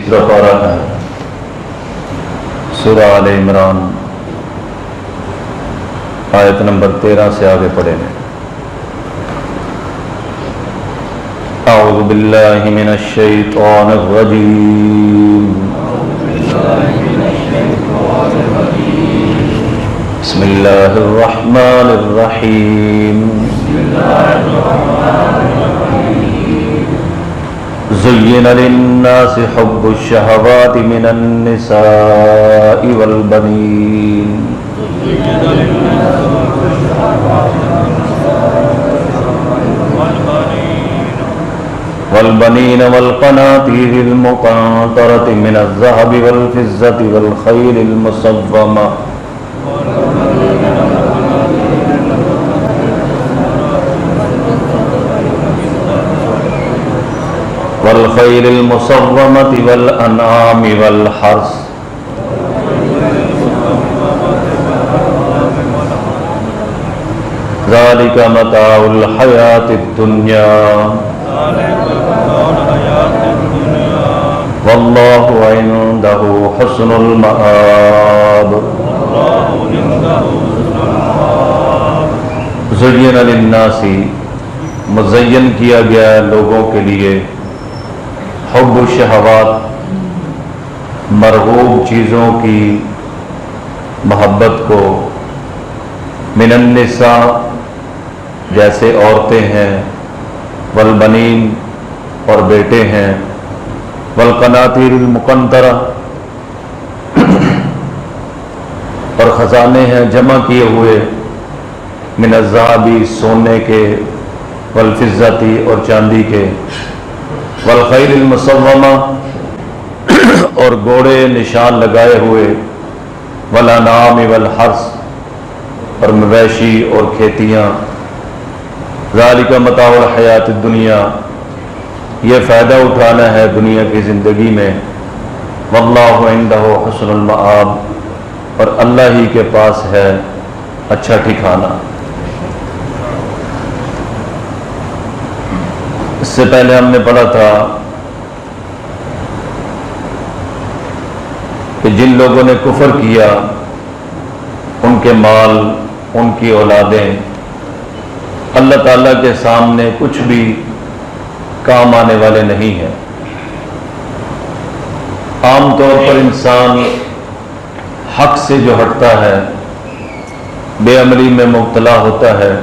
تیسرا پارہ ہے سورہ آل عمران، آیت نمبر 13 سے آگے پڑھیں گے۔ اعوذ باللہ من الشیطان الرجیم، بسم اللہ الرحمن الرحیم۔ زین للناس حب الشہوات من النساء والبنین والبنین والقناطیر المقنطرة من الذهب والفضة والخیل المسومة والخیل المسومة والانعام والحرث ذلك متاع الحیاة الدنیا واللہ عنده حسن المآب۔ زین للناس، مزین کیا گیا ہے لوگوں کے لیے، حب الشہوات، مرغوب چیزوں کی محبت کو، من النساء جیسے عورتیں ہیں، والبنین اور بیٹے ہیں، والقناطیر المقنطرہ اور خزانے ہیں جمع کیے ہوئے، من الذهب سونے کے، والفضة اور چاندی کے، والخیل المسومہ اور گھوڑے نشان لگائے ہوئے، والانعام والحرث اور مویشی اور کھیتیاں، ذالک متاع الحیات الدنیا یہ فائدہ اٹھانا ہے دنیا کی زندگی میں، واللہ عنده حسن المآب اور اللہ ہی کے پاس ہے اچھا ٹھکانہ۔ اس سے پہلے ہم نے پڑھا تھا کہ جن لوگوں نے کفر کیا ان کے مال، ان کی اولادیں اللہ تعالیٰ کے سامنے کچھ بھی کام آنے والے نہیں ہیں۔ عام طور پر انسان حق سے جو ہٹتا ہے، بے عملی میں مبتلا ہوتا ہے،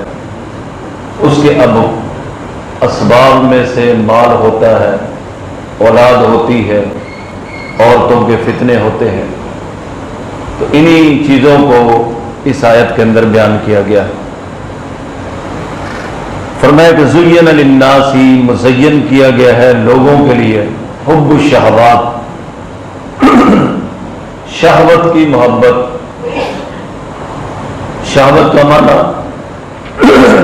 اس کے اب اسباب میں سے مال ہوتا ہے، اولاد ہوتی ہے، عورتوں کے فتنے ہوتے ہیں، تو انہی چیزوں کو اس آیت کے اندر بیان کیا گیا ہے۔ فرمایا کہ زین للناس، مزین کیا گیا ہے لوگوں کے لیے، حب الشہوات شہوت کی محبت۔ شہوت کا معنی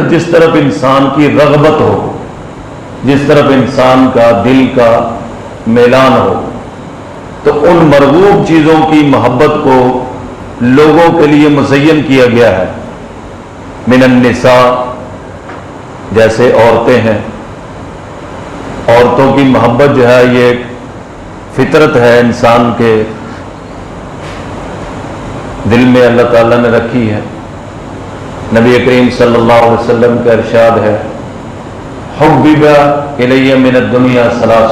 جس طرف انسان کی رغبت ہو، جس طرف انسان کا دل کا میلان ہو، تو ان مرغوب چیزوں کی محبت کو لوگوں کے لیے مزین کیا گیا ہے۔ من النساء جیسے عورتیں ہیں، عورتوں کی محبت جو ہے یہ ایک فطرت ہے انسان کے دل میں اللہ تعالیٰ نے رکھی ہے۔ نبی کریم صلی اللہ علیہ وسلم کا ارشاد ہے، حبب الی من الدنیا ثلاث،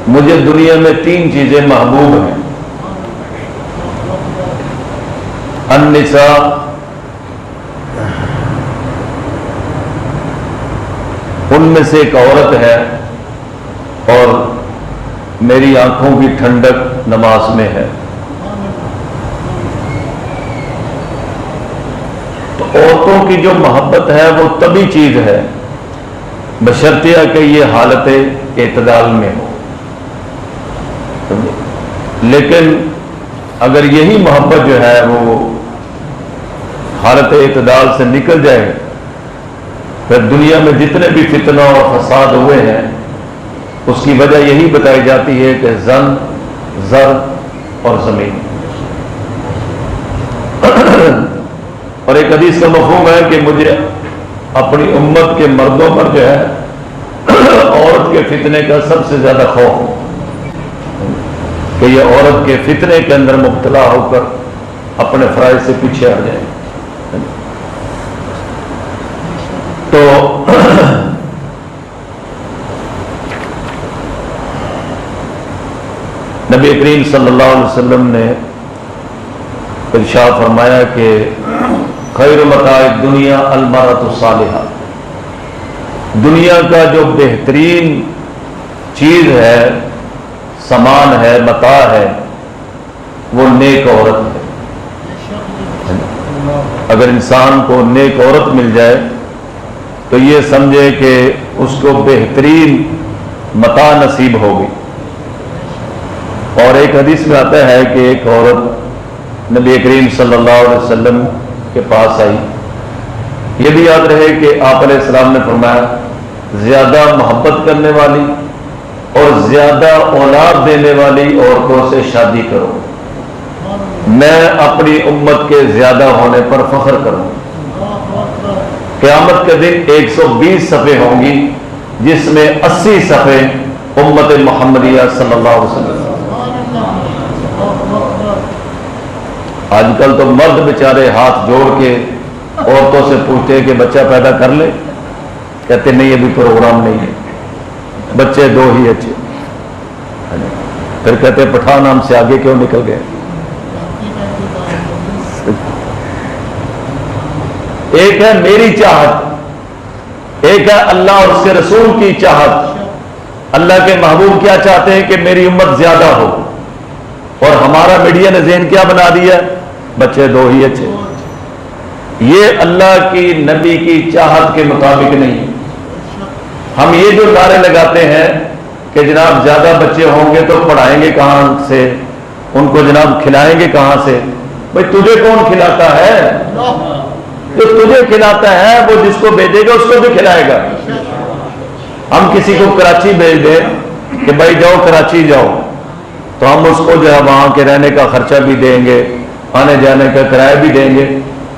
مجھے دنیا میں 3 چیزیں محبوب ہیں۔ النساء، ان میں سے ایک عورت ہے، اور میری آنکھوں کی ٹھنڈک نماز میں ہے۔ تو عورتوں کی جو محبت ہے وہ طبی چیز ہے، بشرطیہ کہ یہ حالت اعتدال میں ہو۔ لیکن اگر یہی محبت جو ہے وہ حالت اعتدال سے نکل جائے، پھر دنیا میں جتنے بھی فتنہ اور فساد ہوئے ہیں اس کی وجہ یہی بتائی جاتی ہے کہ زن، زر اور زمین۔ اور ایک حدیث کا مفہوم ہے کہ مجھے اپنی امت کے مردوں پر جو ہے عورت کے فتنے کا سب سے زیادہ خوف، کہ یہ عورت کے فتنے کے اندر مبتلا ہو کر اپنے فرائض سے پیچھے آ جائے. تو نبی کریم صلی اللہ علیہ وسلم نے ارشاد فرمایا کہ خیر متاع الدنیا المرأۃ الصالحہ، دنیا کا جو بہترین چیز ہے، سامان ہے، متاع ہے، وہ نیک عورت ہے. اگر انسان کو نیک عورت مل جائے تو یہ سمجھے کہ اس کو بہترین متاع نصیب ہوگی. اور ایک حدیث میں آتا ہے کہ ایک عورت نبی کریم صلی اللہ علیہ وسلم کے پاس آئی. یہ بھی یاد رہے کہ آپ علیہ السلام نے فرمایا زیادہ محبت کرنے والی اور زیادہ اولاد دینے والی عورتوں سے شادی کرو، میں اپنی امت کے زیادہ ہونے پر فخر کروں. قیامت کے دن 120 صفحے ہوں گی جس میں 80 صفحے امت محمدیہ صلی اللہ علیہ وسلم. آج کل تو مرد بیچارے ہاتھ جوڑ کے عورتوں سے پوچھتے ہیں کہ بچہ پیدا کر لے، کہتے نہیں ابھی پروگرام نہیں ہے، بچے 2 ہی اچھے. پھر کہتے پٹھان ہم سے آگے کیوں نکل گئے. ایک ہے میری چاہت، ایک ہے اللہ اور اس کے رسول کی چاہت. اللہ کے محبوب کیا چاہتے ہیں کہ میری امت زیادہ ہو، اور ہمارا میڈیا نے ذہن کیا بنا دیا، بچے 2 ہی اچھے. یہ اللہ کی نبی کی چاہت کے مطابق نہیں. ہم یہ جو نعرے لگاتے ہیں کہ جناب زیادہ بچے ہوں گے تو پڑھائیں گے کہاں سے، ان کو جناب کھلائیں گے کہاں سے. بھائی تجھے کون کھلاتا ہے؟ جو تجھے کھلاتا ہے وہ جس کو بھیجے گا اس کو بھی کھلائے گا. ہم کسی کو کراچی بھیج دیں کہ بھائی جاؤ کراچی جاؤ، تو ہم اس کو جو ہے وہاں کے رہنے کا خرچہ بھی دیں گے، آنے جانے کا کرایہ بھی دیں گے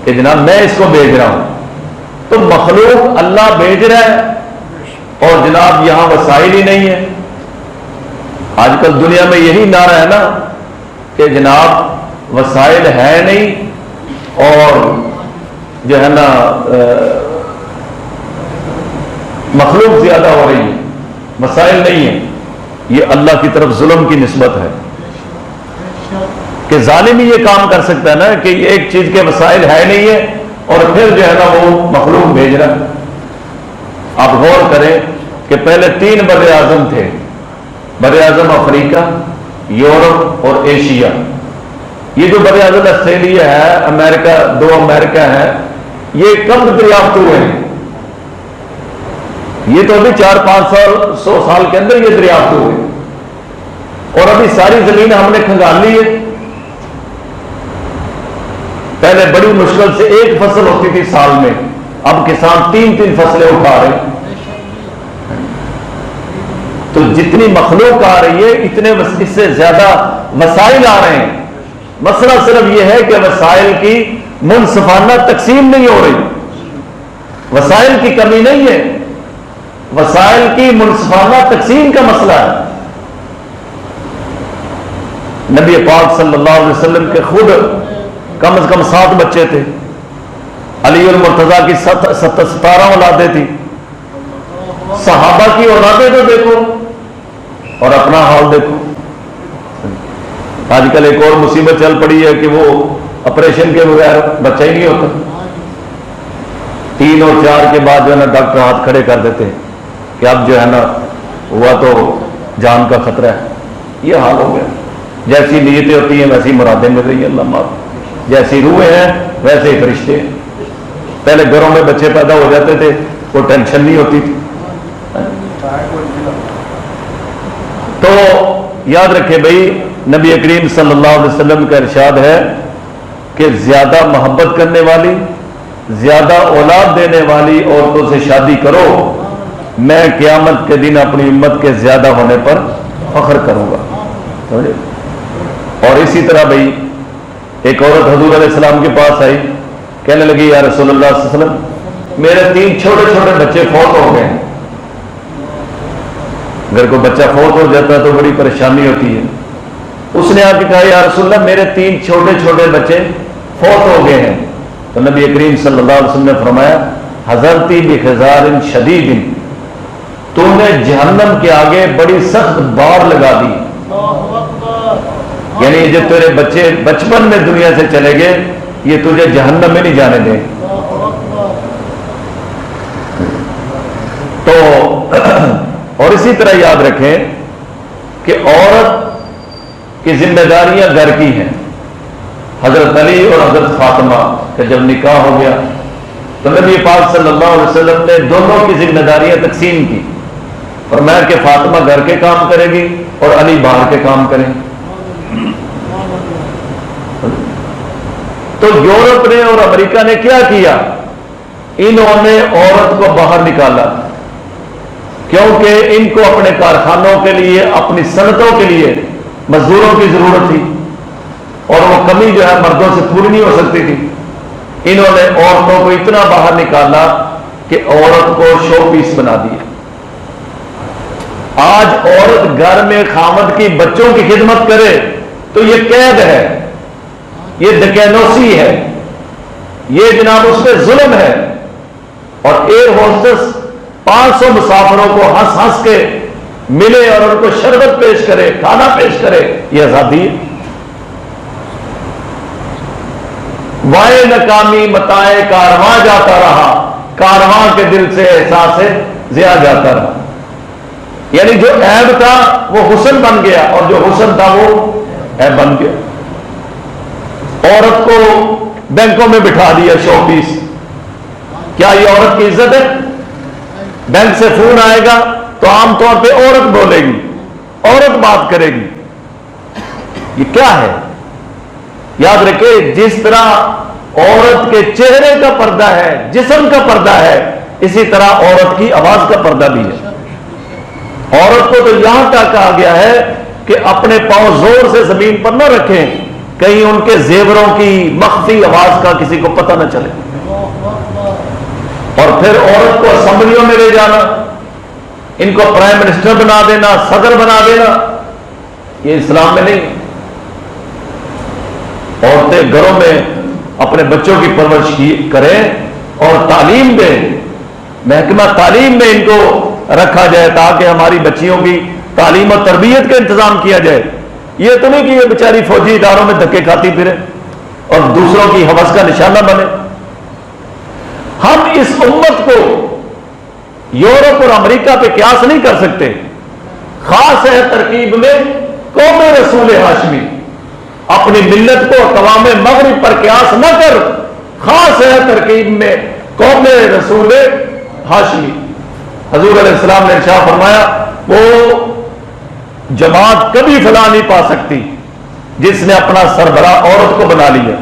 کہ جناب میں اس کو بھیج رہا ہوں. تو مخلوق اللہ بھیج رہا ہے اور جناب یہاں وسائل ہی نہیں ہے. آج کل دنیا میں یہی نعرہ ہے نا کہ جناب وسائل ہے نہیں اور جو ہے نا مخلوق زیادہ ہو رہی ہے، وسائل نہیں ہے. یہ اللہ کی طرف ظلم کی نسبت ہے کہ ظالم ہی یہ کام کر سکتا ہے نا کہ ایک چیز کے وسائل ہے نہیں ہے اور پھر جو ہے نا وہ مخلوق بھیج رہا ہے. آپ غور کریں کہ پہلے 3 بر اعظم تھے، بر اعظم افریقہ، یورپ اور ایشیا. یہ جو بر اعظم آسٹریلیا ہے، امریکہ، 2 امریکہ ہیں، یہ کب دریافت ہوئے ہیں؟ یہ تو ابھی 400-500 سال کے اندر یہ دریافت ہوئے، اور ابھی ساری زمین ہم نے کھنگال لی ہے. پہلے بڑی مشکل سے 1 فصل ہوتی تھی سال میں، اب کسان 3 فصلیں اٹھا رہے ہیں. تو جتنی مخلوق آ رہی ہے اتنے اس سے زیادہ وسائل آ رہے ہیں. مسئلہ صرف یہ ہے کہ وسائل کی منصفانہ تقسیم نہیں ہو رہی. وسائل کی کمی نہیں ہے، وسائل کی منصفانہ تقسیم کا مسئلہ ہے. نبی پاک صلی اللہ علیہ وسلم کے خود کم از کم 7 بچے تھے. علی المرتضیٰ کی 17 اولادیں تھی. صحابہ کی اولادیں تو دیکھو اور اپنا حال دیکھو. آج کل ایک اور مصیبت چل پڑی ہے کہ وہ آپریشن کے بغیر بچہ ہی نہیں ہوتا. 3 اور 4 کے بعد جو ہے نا ڈاکٹر ہاتھ کھڑے کر دیتے ہیں کہ اب جو ہے نا ہوا تو جان کا خطرہ ہے. یہ حال ہو گیا. جیسی نیتیں ہوتی ہیں ویسی مرادیں مل رہی ہیں. اللہ معاف. جیسی روحیں ہیں ویسے ہی فرشتے ہیں. پہلے گھروں میں بچے پیدا ہو جاتے تھے، کوئی ٹینشن نہیں ہوتی تھی. تو یاد رکھے بھائی، نبی کریم صلی اللہ علیہ وسلم کا ارشاد ہے کہ زیادہ محبت کرنے والی، زیادہ اولاد دینے والی عورتوں سے شادی کرو، میں قیامت کے دن اپنی امت کے زیادہ ہونے پر فخر کروں گا. اور اسی طرح بھائی ایک عورت حضور علیہ السلام کے پاس آئی، کہنے لگی یا رسول اللہ صلی اللہ علیہ وسلم میرے 3 چھوٹے چھوٹے بچے فوت ہو گئے ہیں. اگر کوئی بچہ فوت ہو جاتا ہے تو بڑی پریشانی ہوتی ہے. اس نے آ کے کہا یا رسول اللہ میرے 3 چھوٹے چھوٹے بچے فوت ہو گئے ہیں. تو نبی کریم صلی اللہ علیہ وسلم نے فرمایا حضرتی بخزار شدید، تو نے جہنم کے آگے بڑی سخت بار لگا دی. یعنی جو تیرے بچے بچپن میں دنیا سے چلے گئے یہ تجھے جہنم میں نہیں جانے دیں. تو اور اسی طرح یاد رکھیں کہ عورت کی ذمہ داریاں گھر کی ہیں. حضرت علی اور حضرت فاطمہ کا جب نکاح ہو گیا تو نبی پاک صلی اللہ علیہ وسلم نے دونوں کی ذمہ داریاں تقسیم کی. فرمایا کہ فاطمہ گھر کے کام کرے گی اور علی باہر کے کام کریں. تو یورپ نے اور امریکہ نے کیا کیا؟ انہوں نے عورت کو باہر نکالا کیونکہ ان کو اپنے کارخانوں کے لیے اپنی صنعتوں کے لیے مزدوروں کی ضرورت تھی اور وہ کمی جو ہے مردوں سے پوری نہیں ہو سکتی تھی. انہوں نے عورتوں کو اتنا باہر نکالا کہ عورت کو شو پیس بنا دیا. آج عورت گھر میں خامد کی بچوں کی خدمت کرے تو یہ قید ہے، یہ دقیانوسی ہے، یہ جناب اس پہ ظلم ہے. اور ایئر ہوسٹس 500 مسافروں کو ہنس ہنس کے ملے اور ان کو شربت پیش کرے، کھانا پیش کرے، یہ آزادی ہے. وائے ناکامی متائے کارواں جاتا رہا، کارواں کے دل سے احساس ضیاء جاتا رہا. یعنی جو عیب تھا وہ حسن بن گیا اور جو حسن تھا وہ عیب بن گیا. عورت کو بینکوں میں بٹھا دیا شو پیس. کیا یہ عورت کی عزت ہے؟ بینک سے فون آئے گا تو عام طور پہ عورت بولے گی، عورت بات کرے گی. یہ کیا ہے؟ یاد رکھے جس طرح عورت کے چہرے کا پردہ ہے، جسم کا پردہ ہے، اسی طرح عورت کی آواز کا پردہ بھی ہے. عورت کو تو یہاں تک کہا گیا ہے کہ اپنے پاؤں زور سے زمین پر نہ رکھیں کہیں ان کے زیوروں کی مخفی آواز کا کسی کو پتہ نہ چلے. اور پھر عورت کو اسمبلیوں میں لے جانا، ان کو پرائم منسٹر بنا دینا، صدر بنا دینا، یہ اسلام میں نہیں. عورتیں گھروں میں اپنے بچوں کی پرورش کریں اور تعلیم دیں. محکمہ تعلیم میں ان کو رکھا جائے تاکہ ہماری بچیوں کی تعلیم اور تربیت کا انتظام کیا جائے. یہ تو نہیں کہ یہ بیچاری فوجی اداروں میں دھکے کھاتی پھرے اور دوسروں کی ہوس کا نشانہ بنے. ہم اس امت کو یورپ اور امریکہ پہ قیاس نہیں کر سکتے. خاص ہے ترکیب میں قوم رسول ہاشمی. اپنی ملت کو اقوام مغرب پر قیاس نہ کر. خاص ہے ترکیب میں قوم رسول ہاشمی. حضور علیہ السلام نے ارشاد فرمایا وہ جماعت کبھی فلاح نہیں پا سکتی جس نے اپنا سربراہ عورت کو بنا لیا.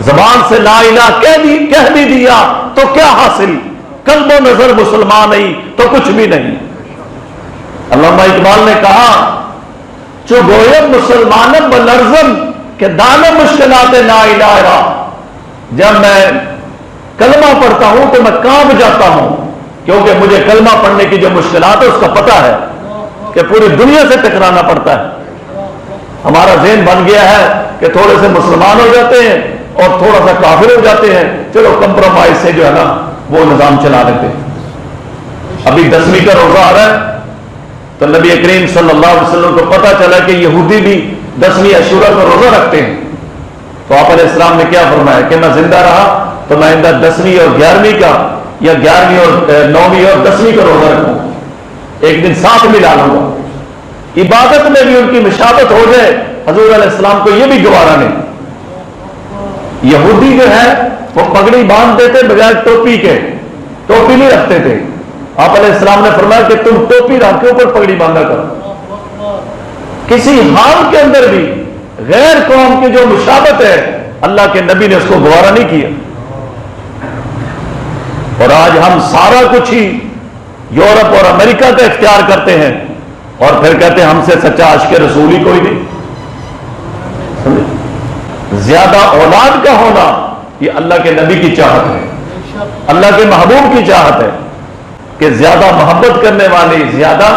زبان سے لا الہ کہہ بھی دیا تو کیا حاصل، قلب و نظر مسلمان نہیں تو کچھ بھی نہیں. علامہ اقبال نے کہا چو گویم مسلمانم بلرزم کہ دانم مشکلات لا الہ را. جب میں کلمہ پڑھتا ہوں تو میں کانپ جاتا ہوں کیونکہ مجھے کلمہ پڑھنے کی جو مشکلات ہے اس کا پتہ ہے کہ پوری دنیا سے ٹکرانا پڑتا ہے. ہمارا ذہن بن گیا ہے کہ تھوڑے سے مسلمان ہو جاتے ہیں اور تھوڑا سا کافر ہو جاتے ہیں، چلو کمپرومائز سے جو ہے نا وہ نظام چلا لیتے ہیں. ابھی 10ویں کا روزہ آ رہا ہے تو نبی کریم صلی اللہ علیہ وسلم کو پتا چلا کہ یہودی بھی 10ویں عاشورہ کا روزہ رکھتے ہیں. تو آپ علیہ السلام نے کیا فرمایا کہ میں زندہ رہا تو میں آئندہ 10ویں اور 11ویں کا یا 11ویں اور 9ویں اور 10ویں کا روزہ رکھوں، ایک دن ساتھ ملا لوں گا. عبادت میں بھی ان کی مشابہت ہو جائے. حضور علیہ السلام کو یہ بھی گوارا نہیں. یہودی جو ہے وہ پگڑی باندھتے تھے بغیر ٹوپی کے، ٹوپی نہیں رکھتے تھے. آپ علیہ السلام نے فرمایا کہ تم ٹوپی رکھ کے اوپر پگڑی باندھا کرو. کسی حال کے اندر بھی غیر قوم کی جو مشابہت ہے اللہ کے نبی نے اس کو گوارا نہیں کیا. اور آج ہم سارا کچھ ہی یورپ اور امریکہ کا اختیار کرتے ہیں اور پھر کہتے ہیں ہم سے سچا عاشق رسول ہی کوئی نہیں. زیادہ اولاد کا ہونا یہ اللہ کے نبی کی چاہت ہے، اللہ کے محبوب کی چاہت ہے کہ زیادہ محبت کرنے والی، زیادہ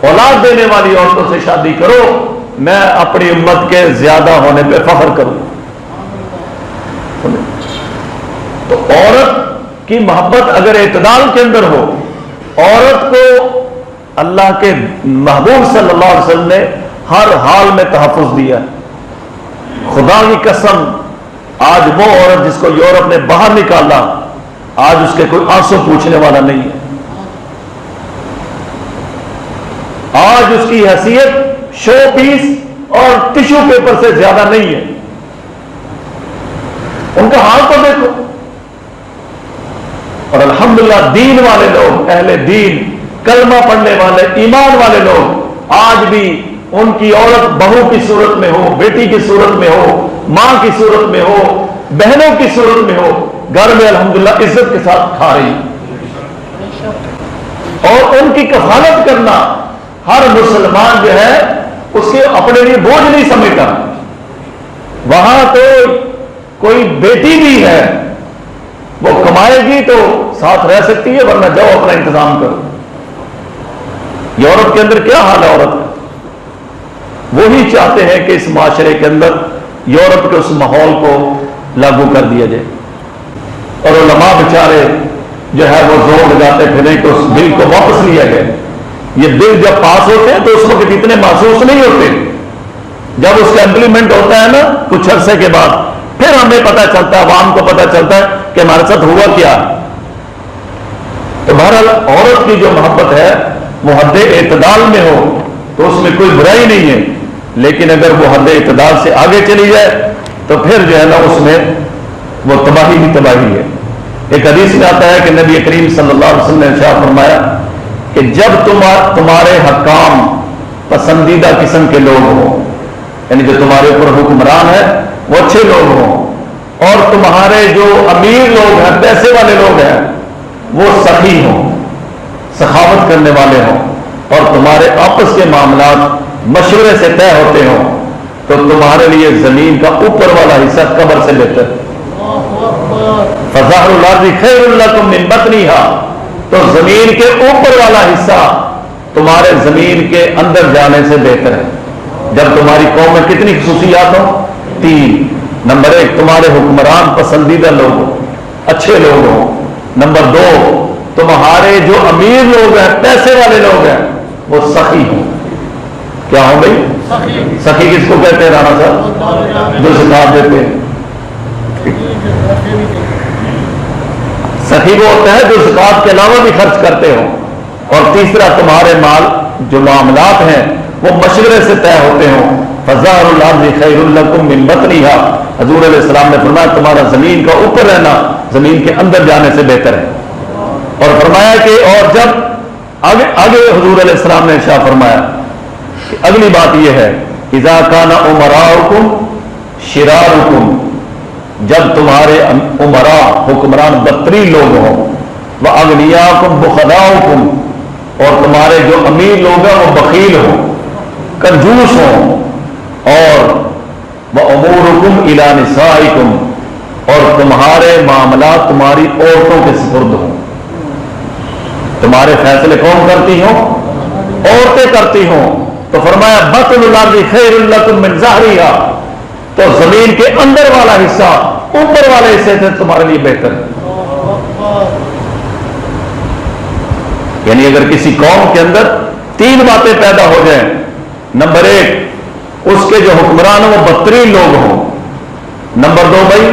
اولاد دینے والی عورتوں سے شادی کرو، میں اپنی امت کے زیادہ ہونے پہ فخر کروں۔ تو عورت کی محبت اگر اعتدال کے اندر ہو، عورت کو اللہ کے محبوب صلی اللہ علیہ وسلم نے ہر حال میں تحفظ دیا۔ خدا کی قسم، آج وہ عورت جس کو یورپ نے باہر نکالا، آج اس کے کوئی آنسو پوچھنے والا نہیں ہے۔ آج اس کی حیثیت شو پیس اور ٹشو پیپر سے زیادہ نہیں ہے۔ ان کا حال تو دیکھو۔ اور الحمدللہ دین والے لوگ، اہل دین، کلمہ پڑھنے والے، ایمان والے لوگ آج بھی ان کی عورت بہو کی صورت میں ہو، بیٹی کی صورت میں ہو، ماں کی صورت میں ہو، بہنوں کی صورت میں ہو، گھر میں الحمدللہ عزت کے ساتھ کھا رہی۔ اور ان کی کفالت کرنا ہر مسلمان جو ہے اس کے اپنے لیے بوجھ نہیں سمجھتا۔ وہاں تو کوئی بیٹی بھی ہے، وہ کمائے گی تو ساتھ رہ سکتی ہے، ورنہ جاؤ اپنا انتظام کرو۔ یورپ کے اندر کیا حال ہے عورت کا؟ وہی چاہتے ہیں کہ اس معاشرے کے اندر یورپ کے اس ماحول کو لاگو کر دیا جائے، اور علماء بیچارے جو ہے وہ زور لگاتے پھریں کہ اس بل کو واپس لیا گیا۔ یہ بل جب پاس ہوتے ہیں تو اس وقت اتنے محسوس نہیں ہوتے، جب اس کا امپلیمنٹ ہوتا ہے نا کچھ عرصے کے بعد، پھر ہمیں پتہ چلتا ہے، عوام کو پتہ چلتا ہے کہ ہمارے ساتھ ہوا کیا۔ تو بہرحال عورت کی جو محبت ہے وہ حد اعتدال میں ہو تو اس میں کوئی برائی نہیں ہے، لیکن اگر وہ حد اعتدال سے آگے چلی جائے تو پھر جو ہے نا اس میں وہ تباہی ہی تباہی ہے۔ ایک حدیث میں آتا ہے کہ نبی کریم صلی اللہ علیہ وسلم نے ارشاد فرمایا کہ جب تمہارے حکام پسندیدہ قسم کے لوگ ہوں، یعنی جو تمہارے اوپر حکمران ہے وہ اچھے لوگ ہوں، اور تمہارے جو امیر لوگ ہیں، پیسے والے لوگ ہیں، وہ سخی ہوں، سخاوت کرنے والے ہوں، اور تمہارے آپس کے معاملات مشورے سے طے ہوتے ہوں، تو تمہارے لیے زمین کا اوپر والا حصہ قبر سے بہتر ہے۔ فظاہر الارض خیر لکم من بطنہا، تو زمین کے اوپر والا حصہ تمہارے زمین کے اندر جانے سے بہتر ہے۔ جب تمہاری قوم میں کتنی خصوصیات ہوں؟ 3۔ نمبر 1 تمہارے حکمران پسندیدہ لوگ ہوں، اچھے لوگ ہوں۔ نمبر 2 تمہارے جو امیر لوگ ہیں، پیسے والے لوگ ہیں، وہ سخی ہوں۔ کیا ہوں بھائی؟ سخی کس کو کہتے ہیں رانا صاحب؟ جو زکات دیتے ہیں۔ سخی وہ ہوتا ہے جو زکات کے علاوہ بھی خرچ کرتے ہو۔ اور تیسرا تمہارے مال جو معاملات ہیں وہ مشورے سے طے ہوتے ہوں۔ فظاہر الارض خیر لکم من بطنہا، حضور علیہ السلام نے فرمایا تمہارا زمین کا اوپر رہنا زمین کے اندر جانے سے بہتر ہے۔ اور فرمایا کہ اور جب آگے حضور علیہ السلام نے ارشاد فرمایا کہ اگلی بات یہ ہے اذا کان امراؤکم شرارکم، جب تمہارے امراء حکمران بدترین لوگ ہوں، وَأَغْنِيَاكُمْ بُخَلَاؤُكُمْ، اور تمہارے جو امیر لوگ ہیں وہ بخیل ہوں، کنجوس ہوں، اور وَأُمُورُكُمْ إِلَى نِسَائِكُمْ، اور تمہارے معاملات تمہاری عورتوں کے سپرد ہوں۔ تمہارے فیصلے کون کرتی ہوں؟ عورتیں کرتی ہوں۔ تو فرمایا بطن الارض خیر لکم من ظہرہا، تو زمین کے اندر والا حصہ اوپر والے حصے سے تمہارے لیے بہتر ہے۔ یعنی اگر کسی قوم کے اندر 3 باتیں پیدا ہو جائیں، نمبر 1 اس کے جو حکمران ہیں وہ بدترین لوگ ہوں، نمبر 2 بھائی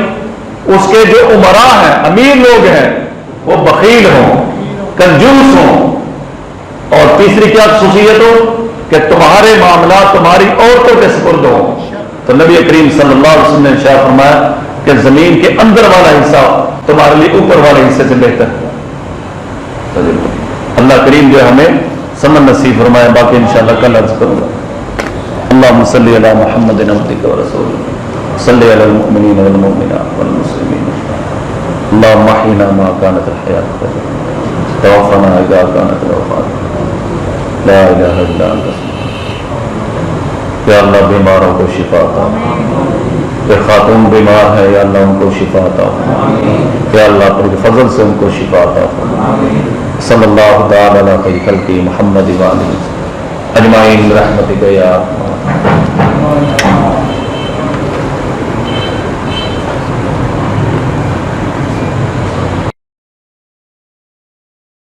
اس کے جو امراء ہیں، امیر لوگ ہیں، وہ بخیل ہوں، کنجوس ہوں، اور تیسری کیا خصوصیت ہو کہ تمہارے معاملات تمہاری عورتوں کے سپرد ہوں، تو نبی کریم صلی اللہ علیہ وسلم نے ارشاد فرمایا کہ زمین کے اندر والا حصہ تمہارے لیے اوپر والے حصے سے بہتر ہے۔ اللہ کریم جو ہمیں سمجھ نصیب فرمائے، باقی انشاءاللہ کل عرض کروں گا۔ اللہم صلی علی محمد عبدک و رسولک، صلی علی المؤمنین والمؤمنات والمسلمین، اللہم احینا ما کانت الحیات، توفنا اذا کانت الوفات، لا الہ الا انت۔ یا اللہ بیماروں کو شفا عطا، کہ خاتون بیمار ہے یا اللہ ان کو شفا عطا، یا اللہ اپنے فضل سے ان کو شفا عطا۔ صلی اللہ تعالی علی خیر خلق محمد و آلہ اجمعین برحمتک یا ارحم الراحمین.